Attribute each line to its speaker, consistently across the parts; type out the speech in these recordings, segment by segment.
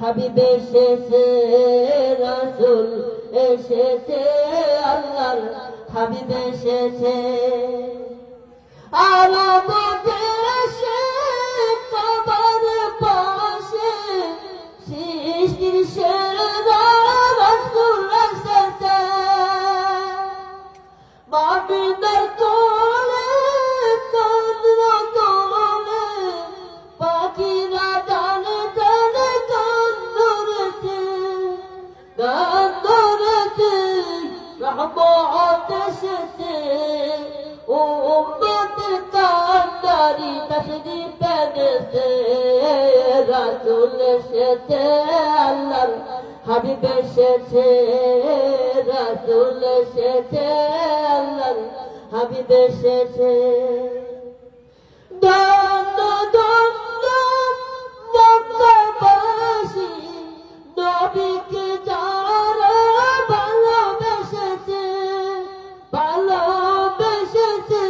Speaker 1: হাবিব এসেছে, রাসূল এসেছে, আল্লাহর হাবিব এসেছে। আরব দেশে কাবার পাশে সৃষ্টির সেরা রাসূল এসেছে। মদিনার কোলে কান্না তোলে পাখিরা ডানে ডানে গান ধরেছে, গান ধরেছে। রহমত এসেছে, উম্মতের কান্ডারি তাশরীফ এনেছে। রাসূল এসেছে, আল্লাহর হাবিব এসেছে। রাসূল এসেছে, আল্লাহর হাবিব এসেছে। দন্দ দন্দ মক্কাবাসী নবীকে যারা ভালোবেসেছে, ভালোবেসেছে,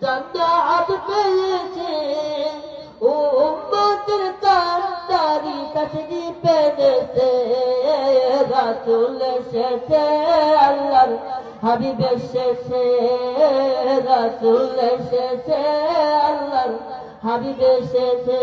Speaker 1: জান্নাত পেয়েছে। উম্মতের কান্ডারি তাশরীফ এনেছে। রাসূল এসেছে, আল্লাহর হাবিব এসেছে। রাসূল এসেছে, আল্লাহর হাবিব এসেছে।